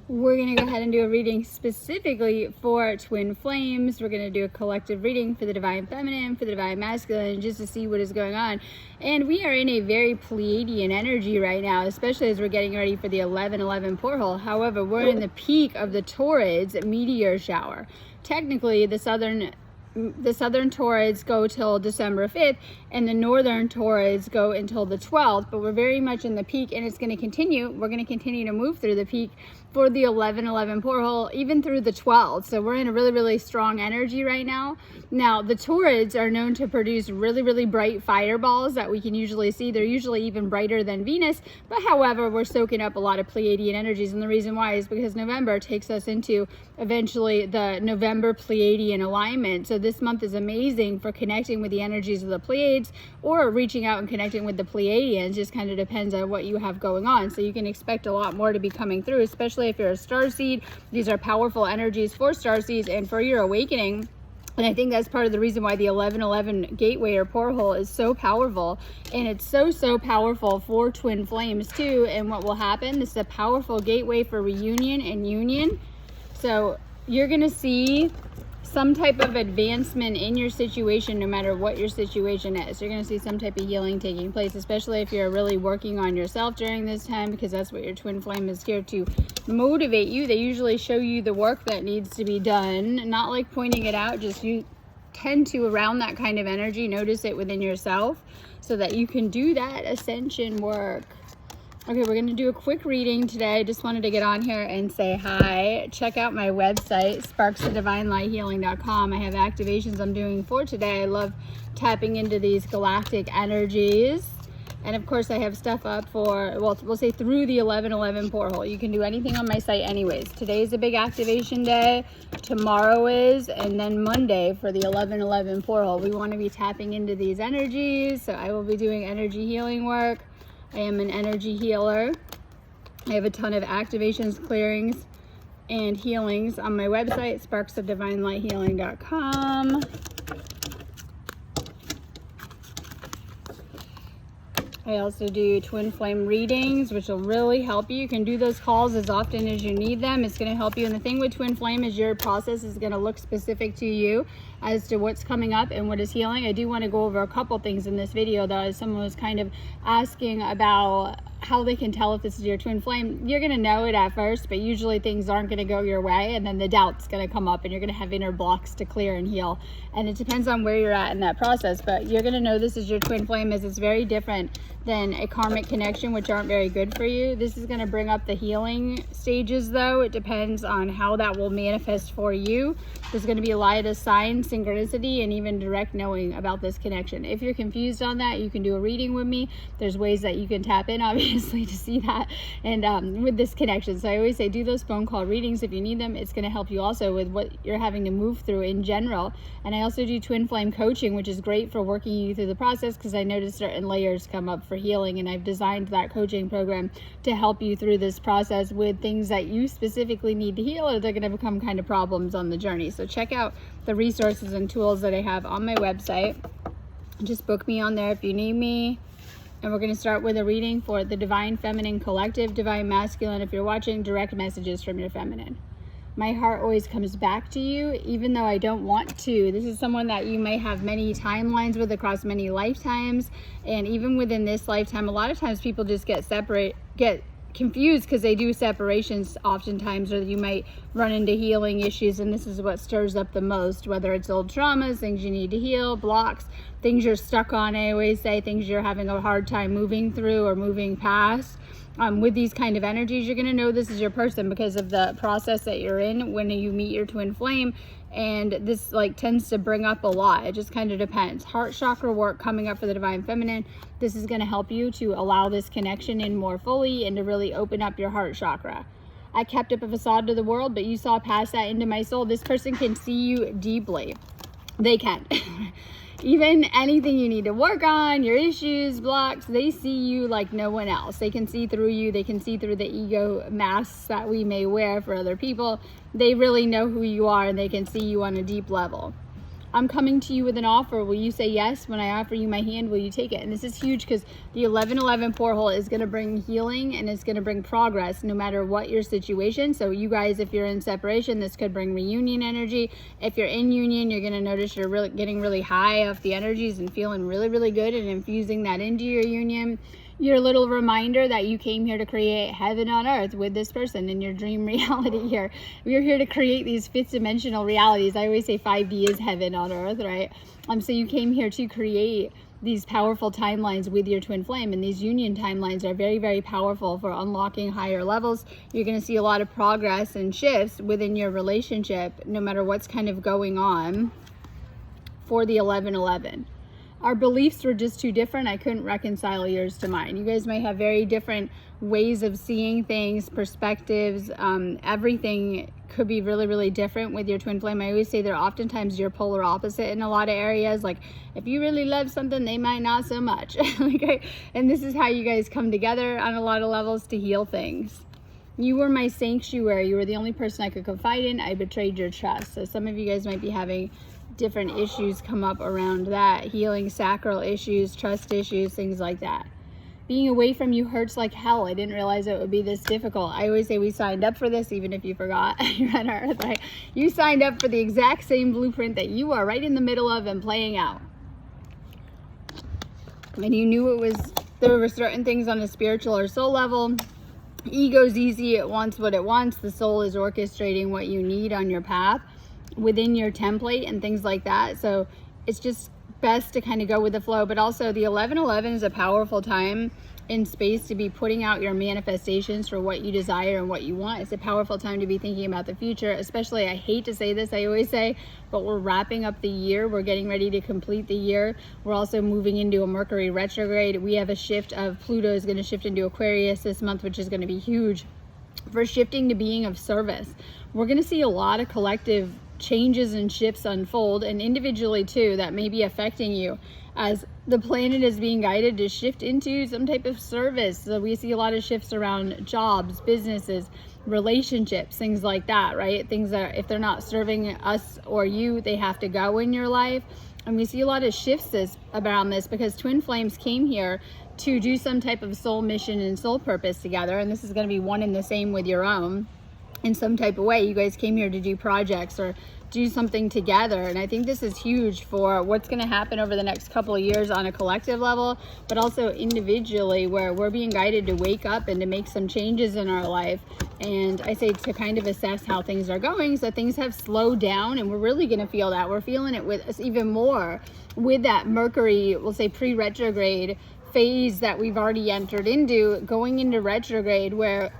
We're going to go ahead and do a reading specifically for twin flames. We're going to do a collective reading for the divine feminine, for the divine masculine, just to see what is going on. And we are in a very Pleiadian energy right now, especially as we're getting ready for the 11/11 portal. However, we're in the peak of the Taurids meteor shower. Technically, the southern Taurids go till December 5th, and the northern Taurids go until the 12th, but we're very much in the peak, and it's going to continue. We're going to continue to move through the peak for the 11/11 portal, even through the 12th. So we're in a really, really strong energy right now. Now, the Taurids are known to produce really, really bright fireballs that we can usually see. They're usually even brighter than Venus, but however, we're soaking up a lot of Pleiadian energies, and the reason why is because November takes us into eventually the November Pleiadian alignment. So this month is amazing for connecting with the energies of the Pleiades or reaching out and connecting with the Pleiadians. Just kind of depends on what you have going on. So you can expect a lot more to be coming through, especially if you're a starseed. These are powerful energies for starseeds and for your awakening. And I think that's part of the reason why the 11/11 gateway or portal is so powerful. And it's so powerful for twin flames too. And what will happen, this is a powerful gateway for reunion and union. So you're going to see some type of advancement in your situation, no matter what your situation is. You're going to see some type of healing taking place, especially if you're really working on yourself during this time, because that's what your twin flame is here to motivate you. They usually show you the work that needs to be done, not like pointing it out, just you tend to, around that kind of energy, notice it within yourself so that you can do that ascension work. Okay, we're going to do a quick reading today. I just wanted to get on here and say hi. Check out my website, sparksofdivinelighealing.com. I have activations I'm doing for today. I love tapping into these galactic energies. And of course, I have stuff up for, well, we'll say through the 11/11 portal. You can do anything on my site anyways. Today's a big activation day. Tomorrow is, and then Monday for the 11/11 portal. We want to be tapping into these energies. So I will be doing energy healing work. I am an energy healer. I have a ton of activations, clearings, and healings on my website, sparksofdivinelighealing.com. I also do twin flame readings, which will really help you. You can do those calls as often as you need them. It's going to help you. And the thing with twin flame is your process is going to look specific to you as to what's coming up and what is healing. I do want to go over a couple things in this video, though, as someone was kind of asking about how they can tell if this is your twin flame. You're going to know it at first, but usually things aren't going to go your way, and then the doubt's going to come up and you're going to have inner blocks to clear and heal. And it depends on where you're at in that process, but you're going to know this is your twin flame, as it's very different than a karmic connection, which aren't very good for you. This is going to bring up the healing stages, though. It depends on how that will manifest for you. There's going to be a lot of signs, synchronicity, and even direct knowing about this connection. If you're confused on that, you can do a reading with me. There's ways that you can tap in, obviously, to see that and with this connection. So I always say do those phone call readings if you need them. It's going to help you also with what you're having to move through in general. And I also do twin flame coaching, which is great for working you through the process, because I noticed certain layers come up for healing, and I've designed that coaching program to help you through this process with things that you specifically need to heal, or they're going to become kind of problems on the journey. So check out the resources and tools that I have on my website. Just book me on there if you need me. And we're going to start with a reading for the Divine Feminine Collective, Divine Masculine. If you're watching, direct messages from your feminine. My heart always comes back to you, even though I don't want to. This is someone that you may have many timelines with across many lifetimes. And even within this lifetime, a lot of times people just get confused because they do separations oftentimes, or you might run into healing issues, and this is what stirs up the most, whether it's old traumas, things you need to heal, blocks, things you're stuck on. I always say things you're having a hard time moving through or moving past. With these kind of energies, you're going to know this is your person because of the process that you're in when you meet your twin flame. And this tends to bring up a lot. It just kind of depends. Heart chakra work coming up for the Divine Feminine. This is going to help you to allow this connection in more fully and to really open up your heart chakra. I kept up a facade to the world, but you saw past that into my soul. This person can see you deeply. They can. Even anything you need to work on, your issues, blocks, they see you like no one else. They can see through you. They can see through the ego masks that we may wear for other people. They really know who you are, and they can see you on a deep level. I'm coming to you with an offer. Will you say yes? When I offer you my hand, will you take it? And this is huge because the 1111 portal is going to bring healing and it's going to bring progress no matter what your situation. So you guys, if you're in separation, this could bring reunion energy. If you're in union, you're going to notice you're really getting really high off the energies and feeling really, really good and infusing that into your union. Your little reminder that you came here to create heaven on earth with this person in your dream reality here. We're here to create these fifth dimensional realities. I always say 5D is heaven on earth, right? So you came here to create these powerful timelines with your twin flame, and these union timelines are very, very powerful for unlocking higher levels. You're going to see a lot of progress and shifts within your relationship, no matter what's kind of going on for the 1111. Our beliefs were just too different. I couldn't reconcile yours to mine. You guys might have very different ways of seeing things, perspectives. Everything could be really, really different with your twin flame. I always say they're oftentimes your polar opposite in a lot of areas. Like if you really love something, they might not so much. Okay? And this is how you guys come together on a lot of levels to heal things. You were my sanctuary. You were the only person I could confide in. I betrayed your trust. So some of you guys might be having different issues come up around that. Healing sacral issues, trust issues, things like that. Being away from you hurts like hell. I didn't realize it would be this difficult. I always say we signed up for this, even if you forgot. You're on Earth, right? You signed up for the exact same blueprint that you are right in the middle of and playing out. And you knew there were certain things on a spiritual or soul level. Ego's easy, it wants what it wants. The soul is orchestrating what you need on your path within your template and things like that. So it's just best to kind of go with the flow. But also the 1111 is a powerful time in space to be putting out your manifestations for what you desire and what you want. It's a powerful time to be thinking about the future, especially, I hate to say this, I always say, but we're wrapping up the year. We're getting ready to complete the year. We're also moving into a Mercury retrograde. We have a shift of Pluto is going to shift into Aquarius this month, which is going to be huge for shifting to being of service. We're going to see a lot of collective changes and shifts unfold, and individually too, that may be affecting you as the planet is being guided to shift into some type of service. So we see a lot of shifts around jobs, businesses, relationships, things like that, right? Things that if they're not serving us or you, they have to go in your life. And we see a lot of shifts around this because twin flames came here to do some type of soul mission and soul purpose together, and this is going to be one and the same with your own. In some type of way, you guys came here to do projects or do something together, and I think this is huge for what's going to happen over the next couple of years on a collective level, but also individually, where we're being guided to wake up and to make some changes in our life. And I say to kind of assess how things are going. So things have slowed down, and we're really going to feel that. We're feeling it with us even more with that Mercury, we'll say pre-retrograde phase that we've already entered into, going into retrograde, where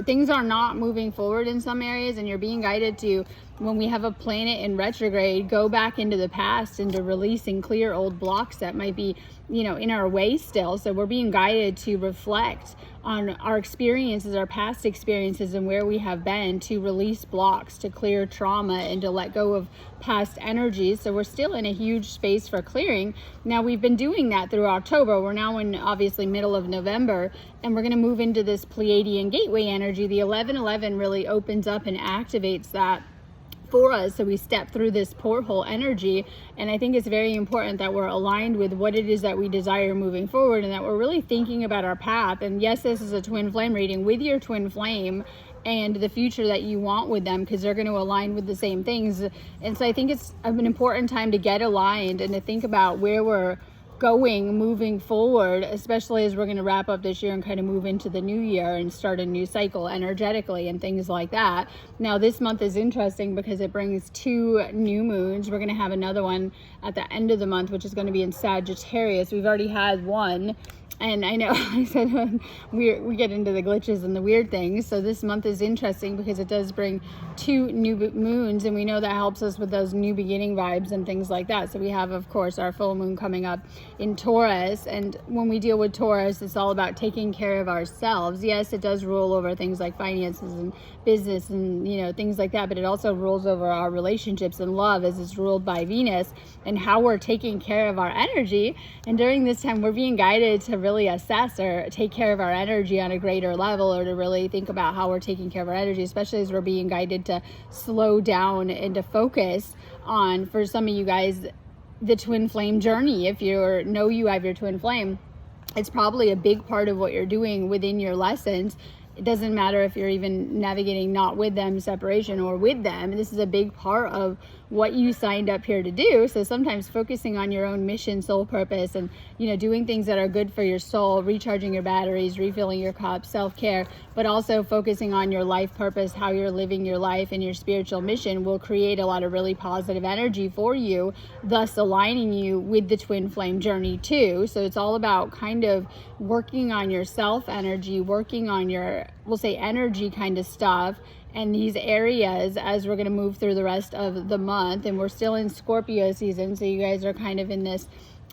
things are not moving forward in some areas, and you're being guided to, when we have a planet in retrograde, go back into the past and to release and clear old blocks that might be, in our way still. So we're being guided to reflect on our experiences, our past experiences, and where we have been, to release blocks, to clear trauma, and to let go of past energies. So we're still in a huge space for clearing. Now, we've been doing that through October. We're now in obviously middle of November, and we're going to move into this Pleiadian gateway energy. The 1111 really opens up and activates that for us, so we step through this porthole energy. And I think it's very important that we're aligned with what it is that we desire moving forward, and that we're really thinking about our path. And yes, this is a twin flame reading with your twin flame and the future that you want with them, because they're going to align with the same things. And so I think it's an important time to get aligned and to think about where we're going moving forward, especially as we're going to wrap up this year and kind of move into the new year and start a new cycle energetically and things like that. Now, this month is interesting because it brings 2 new moons. We're going to have another one at the end of the month, which is going to be in Sagittarius. We've already had one. And I know I said we get into the glitches and the weird things. So this month is interesting because it does bring 2 new moons, and we know that helps us with those new beginning vibes and things like that. So we have, of course, our full moon coming up in Taurus. And when we deal with Taurus, it's all about taking care of ourselves. Yes, it does rule over things like finances and business and, things like that. But it also rules over our relationships and love, as it's ruled by Venus, and how we're taking care of our energy. And during this time, we're being guided to really really assess or take care of our energy on a greater level, or to really think about how we're taking care of our energy, especially as we're being guided to slow down and to focus on, for some of you guys, the twin flame journey. If you know you have your twin flame, it's probably a big part of what you're doing within your lessons. It doesn't matter if you're even navigating not with them separation or with them. This is a big part of what you signed up here to do. So sometimes focusing on your own mission, soul purpose, and doing things that are good for your soul, recharging your batteries, refilling your cup, self-care, but also focusing on your life purpose, how you're living your life and your spiritual mission will create a lot of really positive energy for you, thus aligning you with the twin flame journey too. So it's all about kind of working on your self energy, working on your, we'll say, energy kind of stuff, and these areas as we're going to move through the rest of the month. And we're still in Scorpio season, so you guys are kind of in this,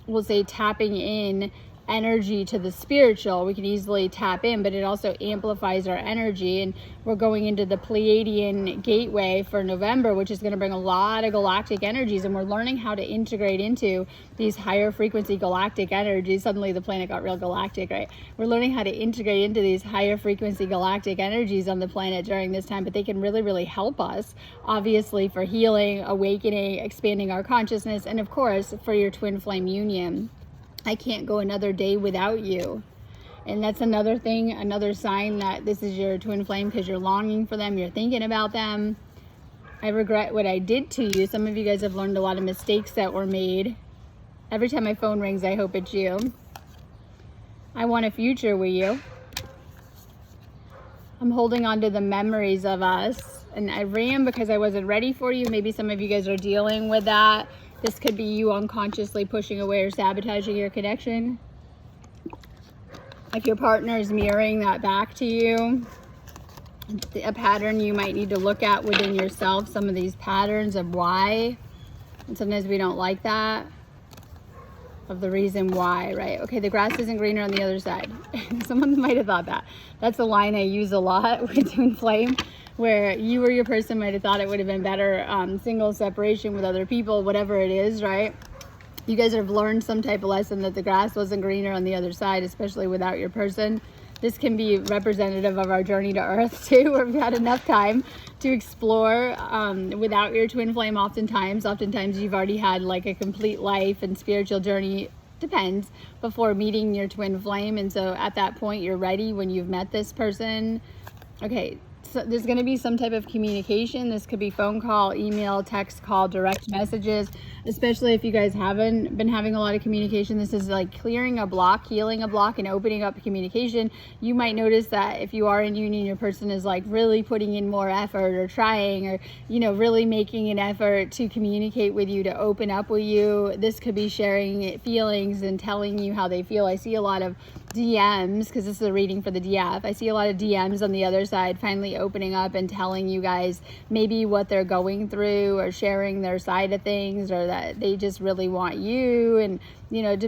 we'll say, tapping in energy to the spiritual. We can easily tap in, but it also amplifies our energy. And we're going into the Pleiadian gateway for November, which is going to bring a lot of galactic energies, and we're learning how to integrate into these higher frequency galactic energies. Suddenly the planet got real galactic, right? We're learning how to integrate into these higher frequency galactic energies on the planet during this time, but they can really, really help us, obviously, for healing, awakening, expanding our consciousness, and of course for your twin flame union. I can't go another day without you. And that's another thing, another sign that this is your twin flame, because you're longing for them, you're thinking about them. I regret what I did to you. Some of you guys have learned a lot of mistakes that were made. Every time my phone rings, I hope it's you. I want a future with you. I'm holding on to the memories of us. And I ran because I wasn't ready for you. Maybe some of you guys are dealing with that. This could be you unconsciously pushing away or sabotaging your connection. If your partner is mirroring that back to you, a pattern you might need to look at within yourself, some of these patterns of why. And sometimes we don't like that, of the reason why, right? Okay, the grass isn't greener on the other side. Someone might have thought that. That's a line I use a lot with twin flame, where you or your person might have thought it would have been better single separation with other people, whatever it is, right? You guys have learned some type of lesson that the grass wasn't greener on the other side, especially without your person. This can be representative of our journey to Earth too, where we've had enough time to explore without your twin flame. Oftentimes you've already had like a complete life and spiritual journey, depends, before meeting your twin flame. And so at that point, you're ready when you've met this person. Okay, so there's going to be some type of communication. This could be phone call, email, text call, direct messages, especially if you guys haven't been having a lot of communication. This is like clearing a block, healing a block, and opening up communication. You might notice that if you are in union, your person is like really putting in more effort or trying, or really making an effort to communicate with you, to open up with you. This could be sharing feelings and telling you how they feel. I see a lot of DMs, because this is a reading for the DF. I see a lot of DMs on the other side finally opening up and telling you guys maybe what they're going through, or sharing their side of things, or that they just really want you, and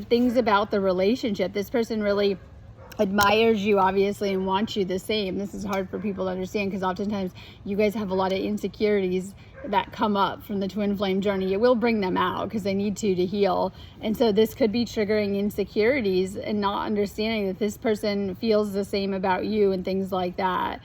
things about the relationship. This person really admires you, obviously, and wants you the same. This is hard for people to understand, because oftentimes you guys have a lot of insecurities that come up from the twin flame journey. It will bring them out because they need to heal. And so this could be triggering insecurities and not understanding that this person feels the same about you and things like that.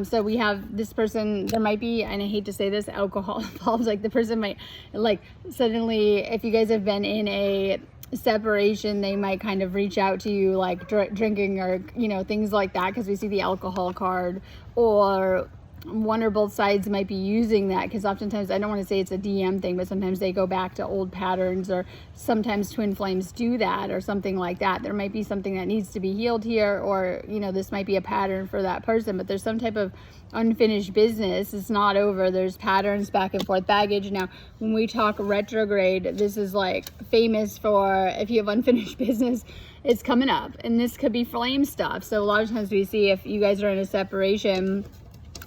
So we have this person, there might be, and I hate to say this, alcohol involved. Like the person might, like, suddenly, if you guys have been in a separation, they might kind of reach out to you, like drinking, or things like that, because we see the alcohol card. Or one or both sides might be using that, because oftentimes, I don't want to say it's a DM thing, but sometimes they go back to old patterns, or sometimes twin flames do that, or something like that. There might be something that needs to be healed here, or this might be a pattern for that person, but there's some type of unfinished business. It's not over. There's patterns, back and forth baggage. Now, when we talk retrograde, this is like famous for, if you have unfinished business, it's coming up. And this could be flame stuff. So a lot of times we see, if you guys are in a separation,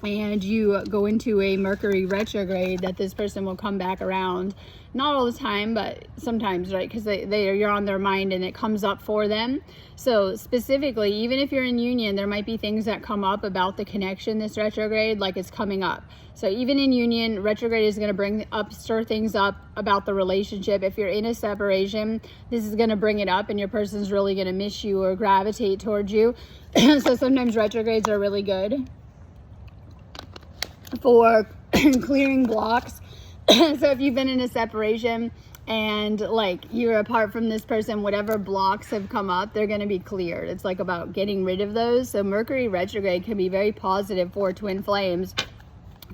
and you go into a Mercury retrograde, that this person will come back around. Not all the time, but sometimes, right? Because you're on their mind and it comes up for them. So specifically, even if you're in union, there might be things that come up about the connection this retrograde, like it's coming up. So even in union, retrograde is going to stir things up about the relationship. If you're in a separation, this is going to bring it up, and your person's really going to miss you or gravitate towards you. So sometimes retrogrades are really good for clearing blocks. So if you've been in a separation and like you're apart from this person, whatever blocks have come up, they're going to be cleared. It's like about getting rid of those. So Mercury retrograde can be very positive for twin flames,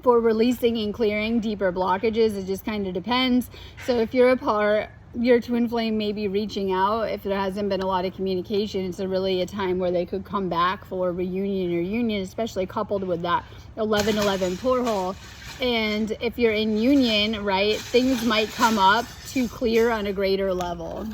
for releasing and clearing deeper blockages. It just kind of depends. So if you're apart, your twin flame may be reaching out. If there hasn't been a lot of communication, it's really a time where they could come back for reunion or union, especially coupled with that 11-11 portal. And if you're in union, right, things might come up to clear on a greater level.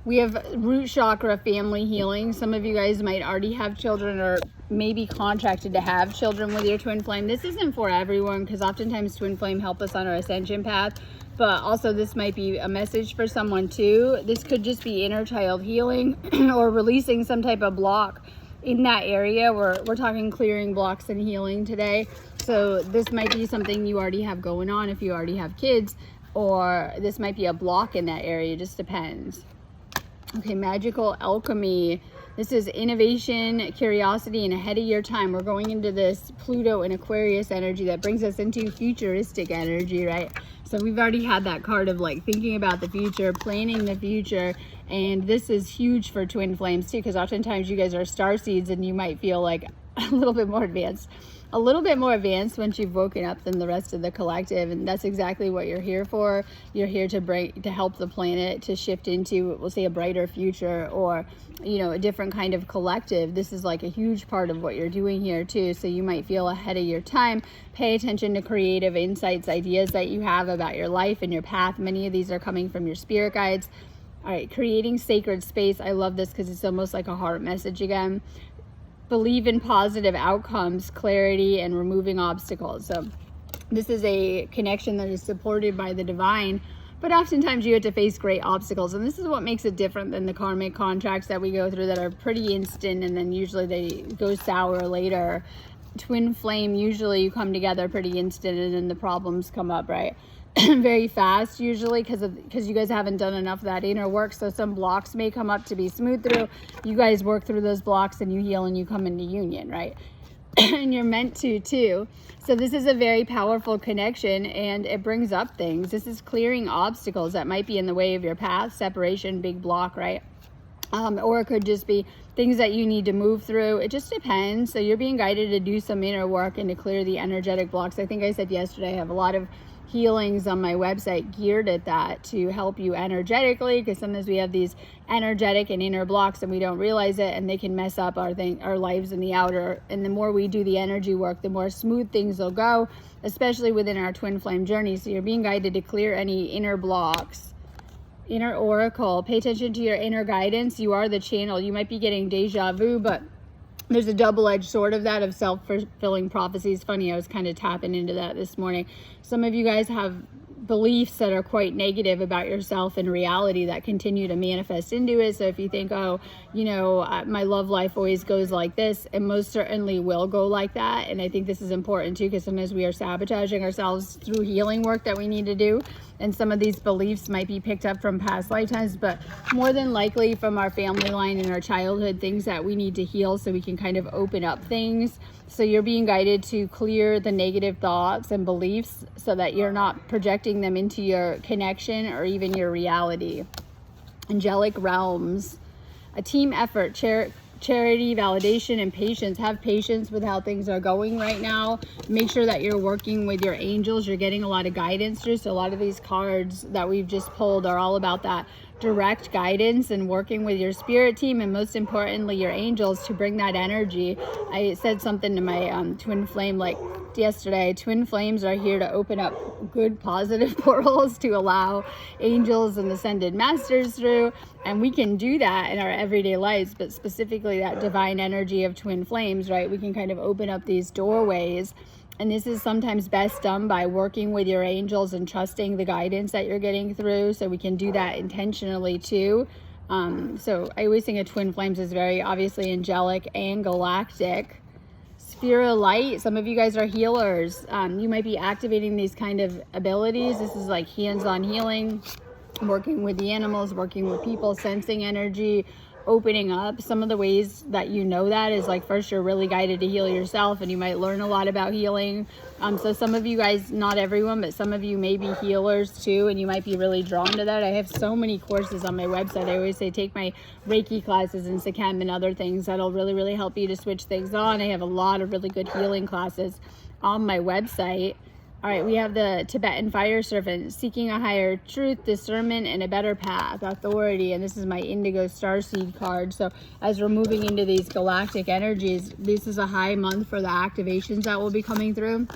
We have root chakra family healing. Some of you guys might already have children or maybe contracted to have children with your twin flame. This isn't for everyone, because oftentimes twin flame help us on our ascension path. But also this might be a message for someone too. This could just be inner child healing or releasing some type of block in that area. We're talking clearing blocks and healing today. So this might be something you already have going on if you already have kids, or this might be a block in that area. It just depends. Okay, magical alchemy. This is innovation, curiosity, and ahead of your time. We're going into this Pluto and Aquarius energy that brings us into futuristic energy, right? So we've already had that card of like thinking about the future, planning the future. And this is huge for twin flames too, because oftentimes you guys are star seeds and you might feel like a little bit more advanced. A little bit more advanced once you've woken up than the rest of the collective, and that's exactly what you're here for. You're here to help the planet to shift into, we'll say, a brighter future, or a different kind of collective. This is like a huge part of what you're doing here too. So you might feel ahead of your time. Pay attention to creative insights, ideas that you have about your life and your path. Many of these are coming from your spirit guides. All right, creating sacred space. I love this because it's almost like a heart message again. Believe in positive outcomes, clarity, and removing obstacles. So this is a connection that is supported by the divine, but oftentimes you have to face great obstacles. And this is what makes it different than the karmic contracts that we go through that are pretty instant, and then usually they go sour later. Twin flame, usually you come together pretty instant, and then the problems come up, right? Very fast usually, because you guys haven't done enough of that inner work. So some blocks may come up to be smooth through. You guys work through those blocks and you heal and you come into union, right? And you're meant to too. So this is a very powerful connection, and it brings up things. This is clearing obstacles that might be in the way of your path. Separation, big block, right? Or it could just be things that you need to move through. It just depends. So you're being guided to do some inner work and to clear the energetic blocks. I think I said yesterday I have a lot of healings on my website geared at that, to help you energetically, because sometimes we have these energetic and inner blocks and we don't realize it, and they can mess up our lives in the outer. And the more we do the energy work, the more smooth things will go, especially within our twin flame journey. So you're being guided to clear any inner blocks. Inner oracle, pay attention to your inner guidance. You are the channel. You might be getting deja vu, but there's a double-edged sword of that, of self-fulfilling prophecies. Funny, I was kind of tapping into that this morning. Some of you guys have beliefs that are quite negative about yourself and reality that continue to manifest into it. So if you think, my love life always goes like this, it most certainly will go like that. And I think this is important too, because sometimes we are sabotaging ourselves through healing work that we need to do. And some of these beliefs might be picked up from past lifetimes, but more than likely from our family line and our childhood, things that we need to heal so we can kind of open up things. So you're being guided to clear the negative thoughts and beliefs so that you're not projecting them into your connection or even your reality. Angelic realms, a team effort, charity, validation, and patience. Have patience with how things are going right now. Make sure that you're working with your angels. You're getting a lot of guidance through. So a lot of these cards that we've just pulled are all about that direct guidance and working with your spirit team, and most importantly your angels, to bring that energy. I said something to my twin flame like yesterday. Twin flames are here to open up good positive portals to allow angels and ascended masters through, and we can do that in our everyday lives, but specifically that divine energy of twin flames, right? We can kind of open up these doorways. And this is sometimes best done by working with your angels and trusting the guidance that you're getting through. So we can do that intentionally too. So I always think of twin flames as very obviously angelic and galactic. Sphere of light, some of you guys are healers. You might be activating these kind of abilities. This is like hands-on healing, working with the animals, working with people, sensing energy, opening up. Some of the ways that you know that is like, first, you're really guided to heal yourself, and you might learn a lot about healing. So some of you guys, not everyone, but some of you may be healers too, and you might be really drawn to that. I have so many courses on my website. I always say take my Reiki classes and Sekhem and other things. That'll really, really help you to switch things on. I have a lot of really good healing classes on my website. All right, we have the Tibetan fire serpent, seeking a higher truth, discernment, and a better path, authority. And this is my indigo starseed card. So as we're moving into these galactic energies, this is a high month for the activations that will be coming through.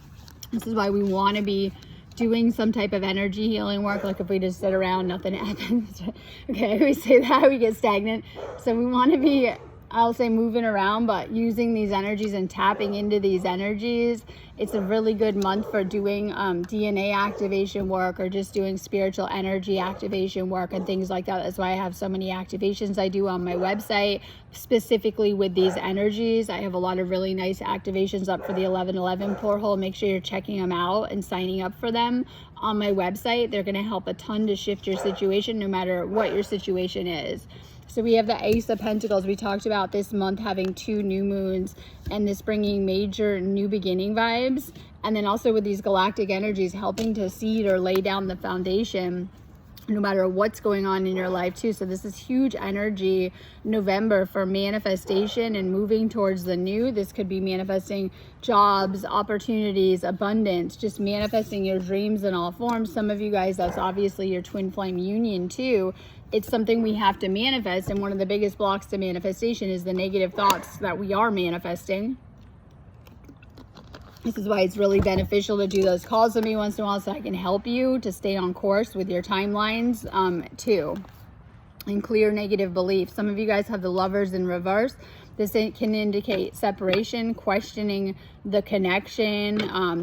This is why we want to be doing some type of energy healing work. Like if we just sit around, nothing happens. Okay, we say that, we get stagnant. So we want to be, I'll say, moving around, but using these energies and tapping into these energies. It's a really good month for doing DNA activation work, or just doing spiritual energy activation work and things like that. That's why I have so many activations I do on my website, specifically with these energies. I have a lot of really nice activations up for the 1111 portal. Make sure you're checking them out and signing up for them on my website. They're going to help a ton to shift your situation, no matter what your situation is. So we have the Ace of Pentacles. We talked about this month having 2 new moons, and this bringing major new beginning vibes. And then also with these galactic energies helping to seed or lay down the foundation, no matter what's going on in your life too. So this is huge energy November for manifestation and moving towards the new. This could be manifesting jobs, opportunities, abundance, just manifesting your dreams in all forms. Some of you guys, that's obviously your twin flame union too. It's something we have to manifest, and one of the biggest blocks to manifestation is the negative thoughts that we are manifesting. This is why it's really beneficial to do those calls with me once in a while, so I can help you to stay on course with your timelines too, and clear negative beliefs. Some of you guys have the Lovers in reverse. This can indicate separation, questioning the connection,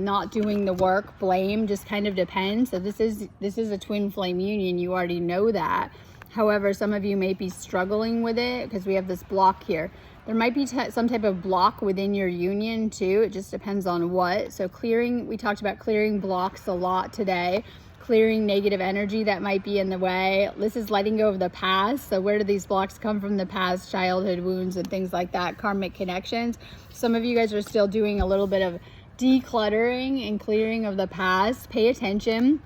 not doing the work, blame, just kind of depends. So this is a twin flame union. You already know that. However, some of you may be struggling with it because we have this block here. There might be some type of block within your union too. It just depends on what. So clearing, we talked about clearing blocks a lot today. Clearing negative energy that might be in the way. This is letting go of the past. So where do these blocks come from? The past, childhood wounds and things like that, karmic connections. Some of you guys are still doing a little bit of decluttering and clearing of the past. Pay attention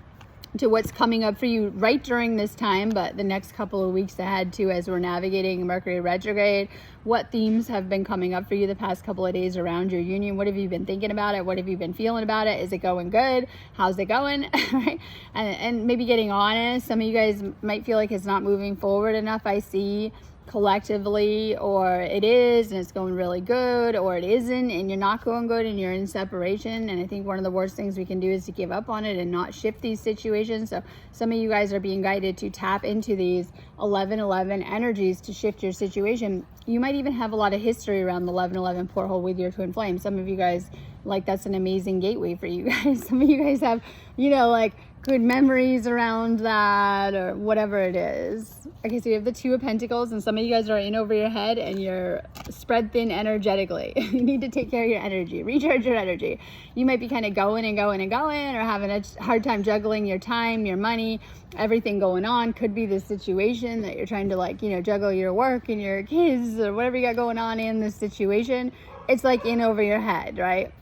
to what's coming up for you right during this time, but the next couple of weeks ahead too, as we're navigating Mercury retrograde. What themes have been coming up for you the past couple of days around your union? What have you been thinking about it? What have you been feeling about it? Is it going good? How's it going? Right? And maybe getting honest. Some of you guys might feel like it's not moving forward enough, I see, collectively, or it is and it's going really good, or it isn't and you're not going good and you're in separation. And I think one of the worst things we can do is to give up on it and not shift these situations. So some of you guys are being guided to tap into these 1111 energies to shift your situation. You might even have a lot of history around the 1111 porthole with your twin flame. Some of you guys, like, that's an amazing gateway for you guys. Some of you guys have, you know, like, good memories around that, or whatever it is. Okay, so you have the 2 of Pentacles, and some of you guys are in over your head and you're spread thin energetically. You need to take care of your energy, recharge your energy. You might be kind of going and going and going, or having a hard time juggling your time, your money, everything going on. Could be the situation that you're trying to, like, you know, juggle your work and your kids or whatever you got going on in this situation. It's like in over your head, right?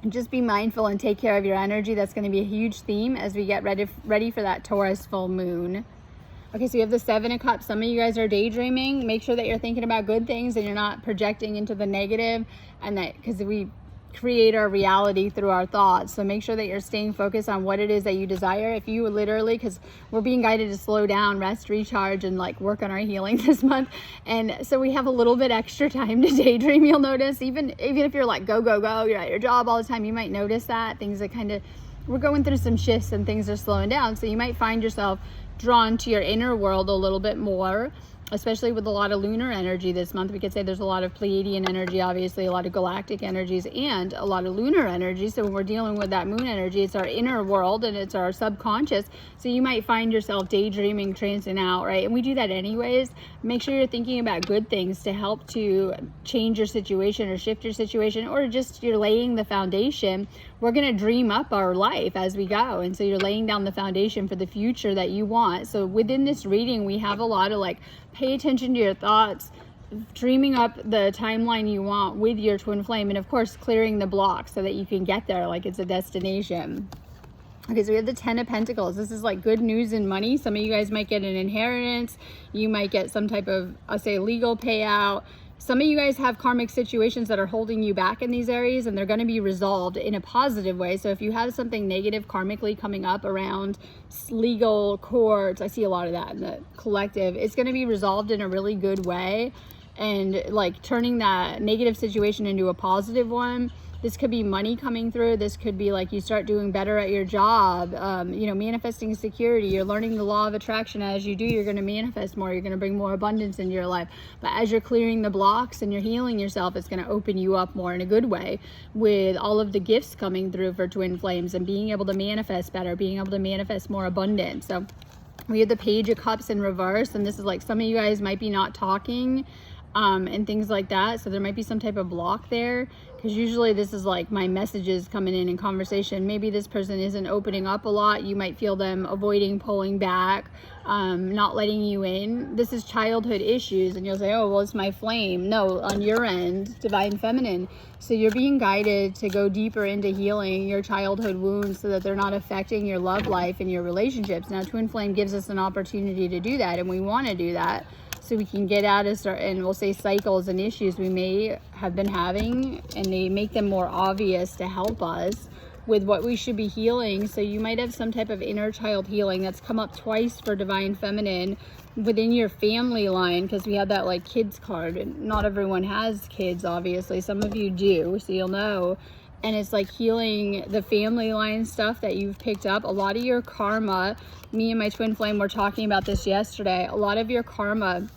Just be mindful and take care of your energy. That's going to be a huge theme as we get ready for that Taurus full moon. Okay, so you have the 7 of Cups. Some of you guys are daydreaming. Make sure that you're thinking about good things and you're not projecting into the negative. And that, because create our reality through our thoughts. So make sure that you're staying focused on what it is that you desire. If you literally, because we're being guided to slow down, rest, recharge, and like work on our healing this month, and so we have a little bit extra time to daydream. You'll notice, even if you're like go, you're at your job all the time, you might notice that things that kind of, we're going through some shifts and things are slowing down. So you might find yourself drawn to your inner world a little bit more, especially with a lot of lunar energy this month. We could say there's a lot of Pleiadian energy, obviously a lot of galactic energies, and a lot of lunar energy. So when we're dealing with that moon energy, it's our inner world and it's our subconscious. So you might find yourself daydreaming, trancing out, right? And we do that anyways. Make sure you're thinking about good things to help to change your situation or shift your situation, or just you're laying the foundation. We're going to dream up our life as we go. And so you're laying down the foundation for the future that you want. So within this reading, we have a lot of like, pay attention to your thoughts, dreaming up the timeline you want with your twin flame, and of course clearing the blocks so that you can get there like it's a destination. Okay, so we have the 10 of Pentacles. This is like good news and money. Some of you guys might get an inheritance. You might get some type of, I'll say, legal payout. Some of you guys have karmic situations that are holding you back in these areas, and they're going to be resolved in a positive way. So if you have something negative karmically coming up around legal courts, I see a lot of that in the collective, it's going to be resolved in a really good way, and like turning that negative situation into a positive one. This could be money coming through. This could be like you start doing better at your job, you know, manifesting security. You're learning the law of attraction. As you do, you're going to manifest more. You're going to bring more abundance into your life. But as you're clearing the blocks and you're healing yourself, it's going to open you up more in a good way, with all of the gifts coming through for twin flames and being able to manifest better, being able to manifest more abundance. So we have the Page of Cups in reverse, and this is like some of you guys might be not talking and things like that. So there might be some type of block there, because usually this is like my messages coming in conversation. Maybe this person isn't opening up a lot. You might feel them avoiding, pulling back, not letting you in. This is childhood issues, and you'll say, oh, well, it's my flame. No, on your end, divine feminine. So you're being guided to go deeper into healing your childhood wounds so that they're not affecting your love life and your relationships. Now, twin flame gives us an opportunity to do that, and we want to do that, so we can get out of certain, we'll say, cycles and issues we may have been having, and they make them more obvious to help us with what we should be healing. So you might have some type of inner child healing that's come up twice for divine feminine within your family line, because we had that like kids card, and not everyone has kids, obviously. Some of you do, so you'll know. And it's like healing the family line stuff that you've picked up. A lot of your karma, me and my twin flame were talking about this yesterday, a lot of your karma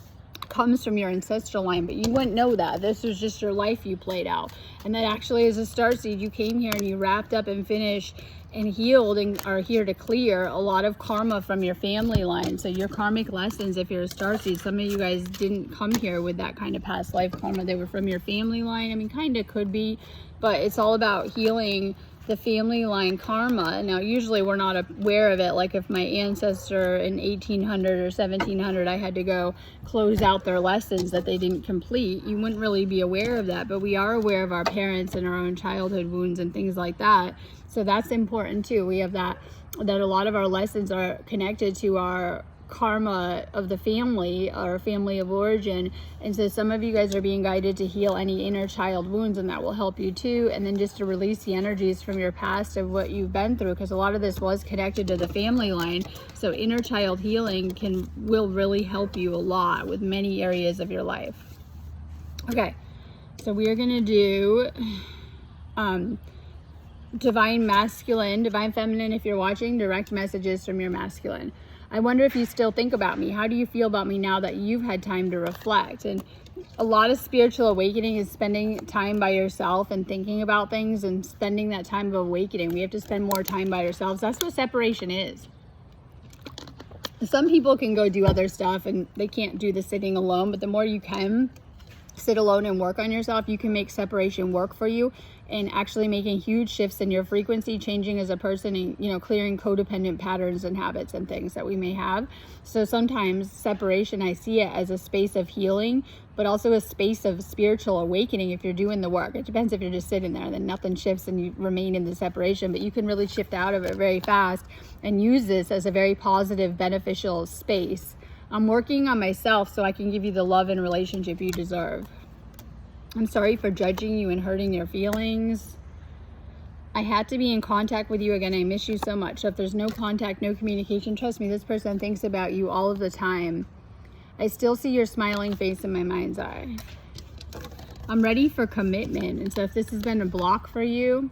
comes from your ancestral line, but you wouldn't know that. This was just your life you played out. And that actually is a starseed. You came here and you wrapped up and finished and healed and are here to clear a lot of karma from your family line. So your karmic lessons, if you're a starseed, some of you guys didn't come here with that kind of past life karma. They were from your family line. I mean, kind of could be, but it's all about healing the family line karma. Now, usually we're not aware of it. Like if my ancestor in 1800 or 1700, I had to go close out their lessons that they didn't complete, you wouldn't really be aware of that. But we are aware of our parents and our own childhood wounds and things like that. So that's important too. We have that a lot of our lessons are connected to our karma of the family, or family of origin. And so some of you guys are being guided to heal any inner child wounds, and that will help you too. And then just to release the energies from your past of what you've been through, because a lot of this was connected to the family line. So inner child healing will really help you a lot with many areas of your life. Okay, so we are going to do divine masculine, divine feminine. If you're watching, direct messages from your masculine. I wonder if you still think about me. How do you feel about me now that you've had time to reflect? And a lot of spiritual awakening is spending time by yourself and thinking about things and spending that time of awakening. We have to spend more time by ourselves. That's what separation is. Some people can go do other stuff and they can't do the sitting alone, but the more you can sit alone and work on yourself, you can make separation work for you, and actually making huge shifts in your frequency, changing as a person, and, you know, clearing codependent patterns and habits and things that we may have. So sometimes separation, I see it as a space of healing, but also a space of spiritual awakening if you're doing the work. It depends if you're just sitting there, then nothing shifts and you remain in the separation, but you can really shift out of it very fast and use this as a very positive, beneficial space. I'm working on myself so I can give you the love and relationship you deserve. I'm sorry for judging you and hurting your feelings. I had to be in contact with you again. I miss you so much. So if there's no contact, no communication, trust me, this person thinks about you all of the time. I still see your smiling face in my mind's eye. I'm ready for commitment. And so if this has been a block for you,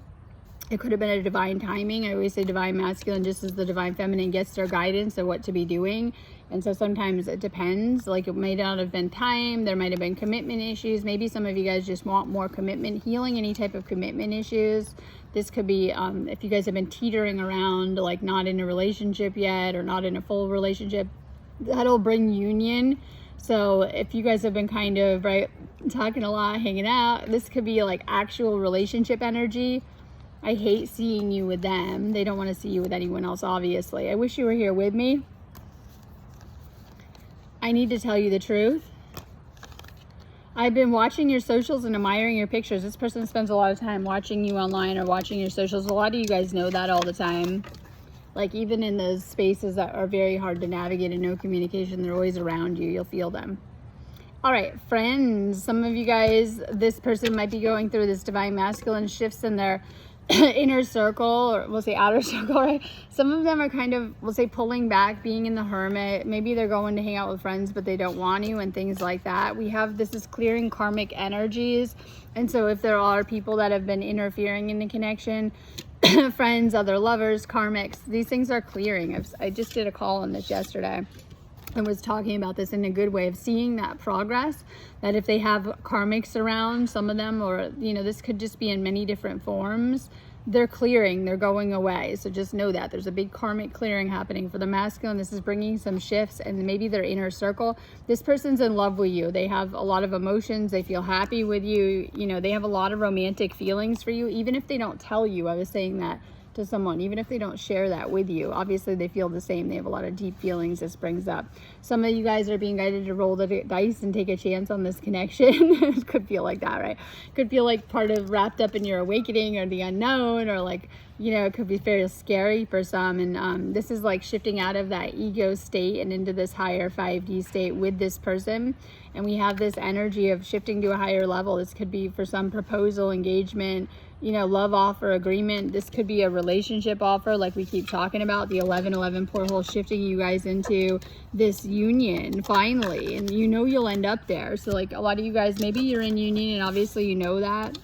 it could have been a divine timing. I always say divine masculine just as the divine feminine gets their guidance of what to be doing. And so sometimes it depends. Like it may not have been time. There might have been commitment issues. Maybe some of you guys just want more commitment, healing any type of commitment issues. This could be if you guys have been teetering around, like not in a relationship yet or not in a full relationship, that'll bring union. So if you guys have been kind of, right, talking a lot, hanging out, this could be like actual relationship energy. I hate seeing you with them. They don't want to see you with anyone else, obviously. I wish you were here with me. I need to tell you the truth. I've been watching your socials and admiring your pictures. This person spends a lot of time watching you online or watching your socials. A lot of you guys know that all the time. Like even in those spaces that are very hard to navigate and no communication, they're always around you. You'll feel them. All right, friends, some of you guys, this person might be going through this divine masculine shifts in their inner circle, or we'll say outer circle, right? Some of them are kind of, we'll say, pulling back, being in the hermit. Maybe they're going to hang out with friends, but they don't want to, and things like that. We have, this is clearing karmic energies. And so if there are people that have been interfering in the connection, friends, other lovers, karmics, these things are clearing. I just did a call on this yesterday and was talking about this in a good way of seeing that progress, that if they have karmics around, some of them, or, you know, this could just be in many different forms, they're clearing, they're going away. So just know that there's a big karmic clearing happening for the masculine. This is bringing some shifts, and maybe their inner circle. This person's in love with you. They have a lot of emotions. They feel happy with you. You know, they have a lot of romantic feelings for you, even if they don't tell you. I was saying that to someone, even if they don't share that with you, obviously they feel the same. They have a lot of deep feelings this brings up. Some of you guys are being guided to roll the dice and take a chance on this connection. It could feel like that, right? Could feel like part of wrapped up in your awakening or the unknown, or like, you know, it could be very scary for some. And this is like shifting out of that ego state and into this higher 5D state with this person. And we have this energy of shifting to a higher level. This could be for some proposal, engagement, you know, love offer, agreement. This could be a relationship offer, like we keep talking about, the 11-11 portal shifting you guys into this union finally, and you know you'll end up there. So like a lot of you guys, maybe you're in union and obviously you know that,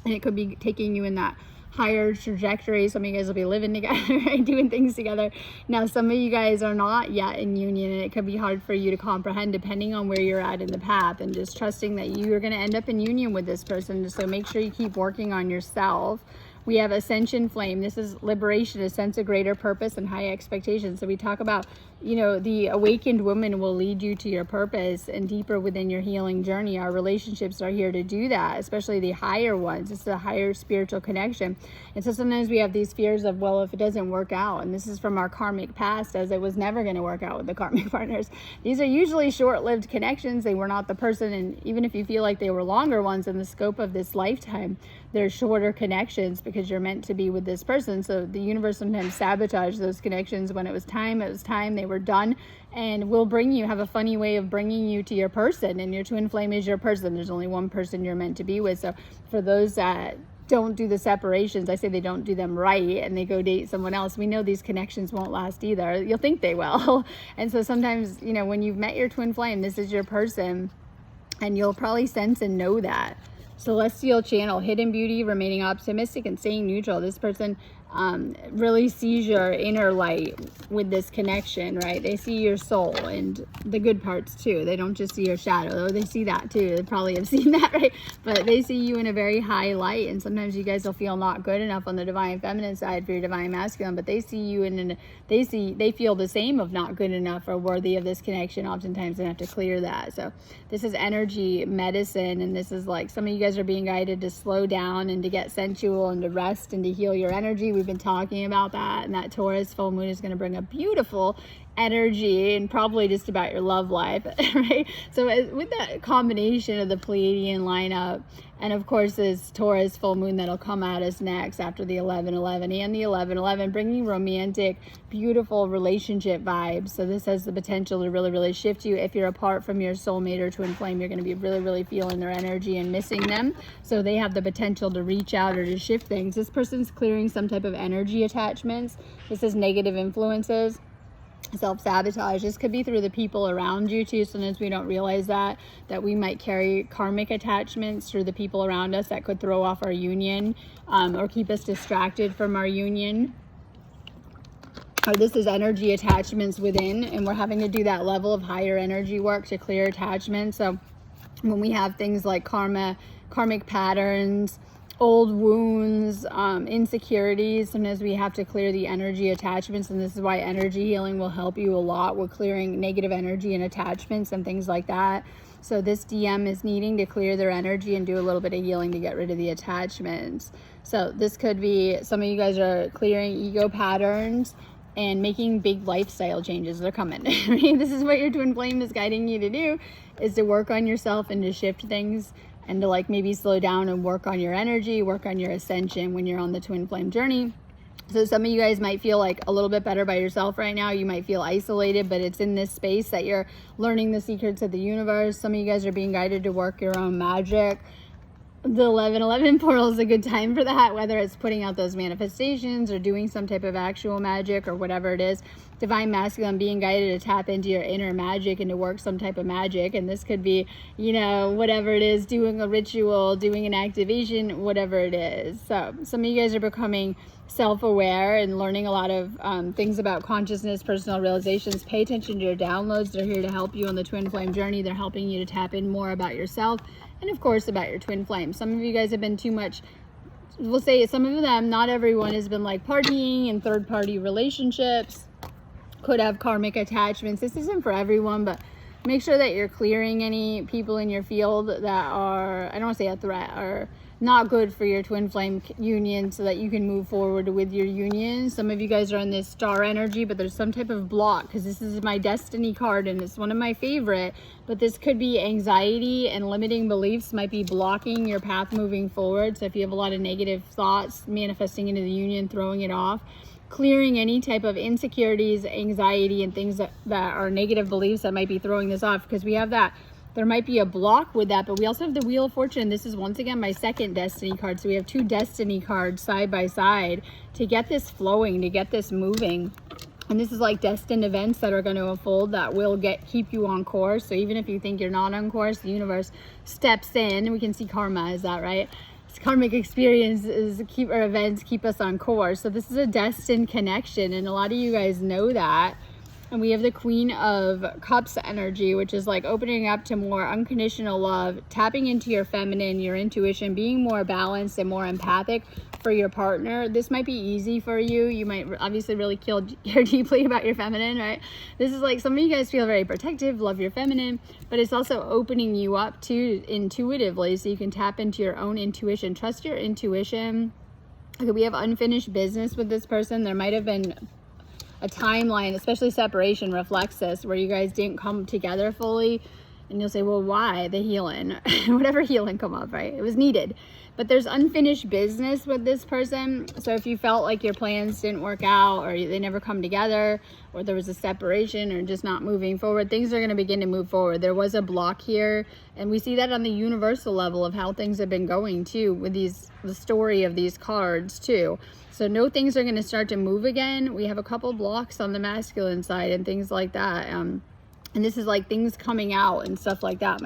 and it could be taking you in that higher trajectory. Some of you guys will be living together, right? Doing things together. Now some of you guys are not yet in union, and it could be hard for you to comprehend depending on where you're at in the path, and just trusting that you are going to end up in union with this person. So make sure you keep working on yourself. We have ascension flame. This is liberation, a sense of greater purpose and high expectations. So we talk about, you know, the awakened woman will lead you to your purpose and deeper within your healing journey. Our relationships are here to do that, especially the higher ones. It's a higher spiritual connection. And so sometimes we have these fears of, well, if it doesn't work out, and this is from our karmic past, as it was never going to work out with the karmic partners. These are usually short-lived connections. They were not the person, and even if you feel like they were longer ones in the scope of this lifetime, they're shorter connections because you're meant to be with this person. So the universe sometimes sabotaged those connections. When it was time, they were done, and will bring you, have a funny way of bringing you to your person, and your twin flame is your person. There's only one person you're meant to be with. So for those that don't do the separations, I say they don't do them right, and they go date someone else, we know these connections won't last either. You'll think they will. And so sometimes, you know, when you've met your twin flame, this is your person, and you'll probably sense and know that. Celestial channel, hidden beauty, remaining optimistic and staying neutral. This person really sees your inner light with this connection, right? They see your soul and the good parts too. They don't just see your shadow, though they see that too. They probably have seen that, right? But they see you in a very high light, and sometimes you guys will feel not good enough on the divine feminine side for your divine masculine, but they see you they feel the same of not good enough or worthy of this connection oftentimes, and have to clear that. So this is energy medicine, and this is like some of you guys are being guided to slow down and to get sensual and to rest and to heal your energy. We've been talking about that, and that Taurus full moon is going to bring a beautiful energy and probably just about your love life, right? So with that combination of the Pleiadian lineup, and of course this Taurus full moon that'll come at us next after the 11/11 and the 11/11, bringing romantic, beautiful relationship vibes. So this has the potential to really, really shift you. If you're apart from your soulmate or twin flame, you're going to be really, really feeling their energy and missing them. So they have the potential to reach out or to shift things. This person's clearing some type of energy attachments. This is negative influences, self-sabotage. This could be through the people around you too. Sometimes we don't realize that we might carry karmic attachments through the people around us that could throw off our union, or keep us distracted from our union. Or this is energy attachments within, and we're having to do that level of higher energy work to clear attachments. So when we have things like karmic patterns, old wounds, insecurities, sometimes we have to clear the energy attachments, and this is why energy healing will help you a lot with clearing negative energy and attachments and things like that. So this DM is needing to clear their energy and do a little bit of healing to get rid of the attachments. So this could be, some of you guys are clearing ego patterns and making big lifestyle changes. They're coming. This is what your twin flame is guiding you to do, is to work on yourself and to shift things, and to like maybe slow down and work on your energy, work on your ascension when you're on the twin flame journey. So some of you guys might feel like a little bit better by yourself right now. You might feel isolated, but it's in this space that you're learning the secrets of the universe. Some of you guys are being guided to work your own magic. The 11/11 portal is a good time for that, whether it's putting out those manifestations or doing some type of actual magic or whatever it is. Divine Masculine being guided to tap into your inner magic and to work some type of magic. And this could be, you know, whatever it is, doing a ritual, doing an activation, whatever it is. So some of you guys are becoming self-aware and learning a lot of things about consciousness, personal realizations. Pay attention to your downloads. They're here to help you on the twin flame journey. They're helping you to tap in more about yourself and of course about your twin flame. Some of you guys have been too much, we'll say some of them, not everyone, has been like partying and third-party relationships, could have karmic attachments. This isn't for everyone, but make sure that you're clearing any people in your field that are, I don't want to say a threat, or not good for your twin flame union, so that you can move forward with your union. Some of you guys are in this star energy, but there's some type of block, because this is my destiny card and it's one of my favorite, but this could be anxiety and limiting beliefs might be blocking your path moving forward. So if you have a lot of negative thoughts manifesting into the union, throwing it off, clearing any type of insecurities, anxiety, and things that are negative beliefs that might be throwing this off, because we have that. There might be a block with that, but we also have the Wheel of Fortune. This is once again my second destiny card. So we have two destiny cards side by side to get this flowing, to get this moving. And this is like destined events that are going to unfold that will keep you on course. So even if you think you're not on course, the universe steps in. We can see karma, is that right? Karmic experiences or events keep us on course. So this is a destined connection, and a lot of you guys know that. And we have the Queen of Cups energy, which is like opening up to more unconditional love, tapping into your feminine, your intuition, being more balanced and more empathic for your partner. This might be easy for you. You might obviously really care deeply about your feminine, right? This is like, some of you guys feel very protective, love your feminine, but it's also opening you up to intuitively, so you can tap into your own intuition. Trust your intuition. Okay, we have unfinished business with this person. There might have been a timeline, especially separation reflects this, where you guys didn't come together fully, and you'll say, well, why? The healing, whatever healing come up, right? It was needed. But there's unfinished business with this person. So if you felt like your plans didn't work out, or they never come together, or there was a separation, or just not moving forward, things are going to begin to move forward. There was a block here, and we see that on the universal level of how things have been going too, with the story of these cards too. So no, things are going to start to move again. We have a couple blocks on the masculine side and things like that. And this is like things coming out and stuff like that.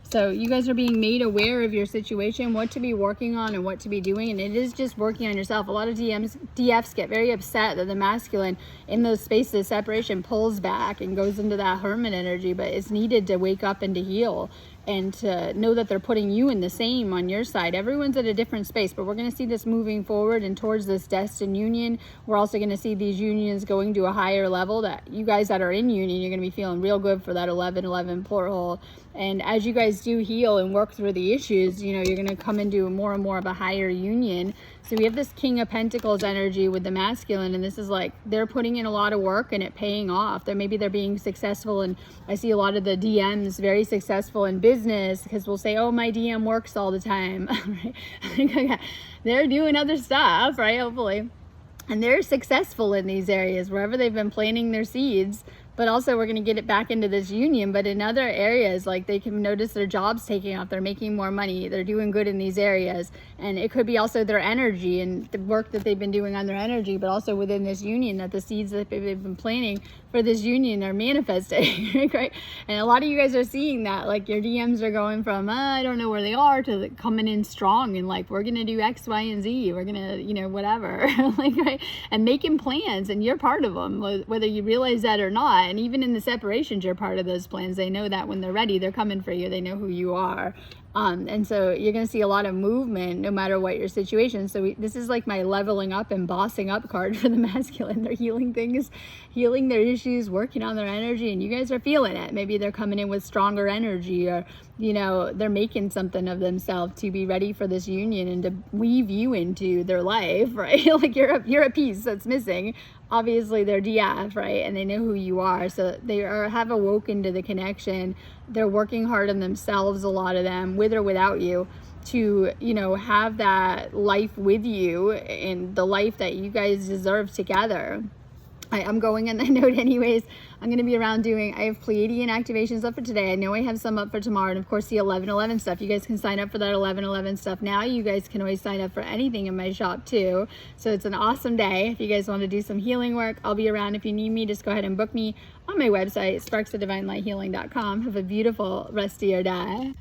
So you guys are being made aware of your situation, what to be working on and what to be doing. And it is just working on yourself. A lot of DFs get very upset that the masculine in those spaces of separation pulls back and goes into that hermit energy, but it's needed to wake up and to heal. and to know that they're putting you in the same on your side. Everyone's at a different space, but we're going to see this moving forward and towards this destined union. We're also going to see these unions going to a higher level, that you guys that are in union, you're going to be feeling real good for that 11-11 portal. And as you guys do heal and work through the issues, you know, you're going to come into more and more of a higher union. So we have this King of Pentacles energy with the masculine, and this is like they're putting in a lot of work and it paying off. Maybe they're being successful, and I see a lot of the DMs very successful in business, because we'll say, oh, my DM works all the time. Right? They're doing other stuff, right? Hopefully. And they're successful in these areas, wherever they've been planting their seeds. But also we're going to get it back into this union. But in other areas, like they can notice their jobs taking off, they're making more money, they're doing good in these areas. And it could be also their energy and the work that they've been doing on their energy, but also within this union, that the seeds that they've been planting for this union are manifesting, right? And a lot of you guys are seeing that, like your DMs are going from, I don't know where they are, to coming in strong and like, we're going to do X, Y, and Z. We're going to, you know, whatever, like, right? And making plans, and you're part of them, whether you realize that or not. And even in the separations, you're part of those plans. They know that when they're ready, they're coming for you. They know who you are. And so you're going to see a lot of movement no matter what your situation. So this is like my leveling up and bossing up card for the masculine. They're healing things, healing their issues, working on their energy, and you guys are feeling it. Maybe they're coming in with stronger energy, or, you know, they're making something of themselves to be ready for this union and to weave you into their life, right? Like you're a piece that's missing. Obviously they're DF, right? And they know who you are. So they have awoken to the connection. They're working hard on themselves, a lot of them, with or without you, to, you know, have that life with you and the life that you guys deserve together. I'm going on that note anyways. I'm going to be around I have Pleiadian activations up for today. I know I have some up for tomorrow. And of course, the 11-11 stuff. You guys can sign up for that 11-11 stuff now. You guys can always sign up for anything in my shop too. So it's an awesome day. If you guys want to do some healing work, I'll be around. If you need me, just go ahead and book me on my website, sparksofdivinelighealing.com. Have a beautiful rest of your day.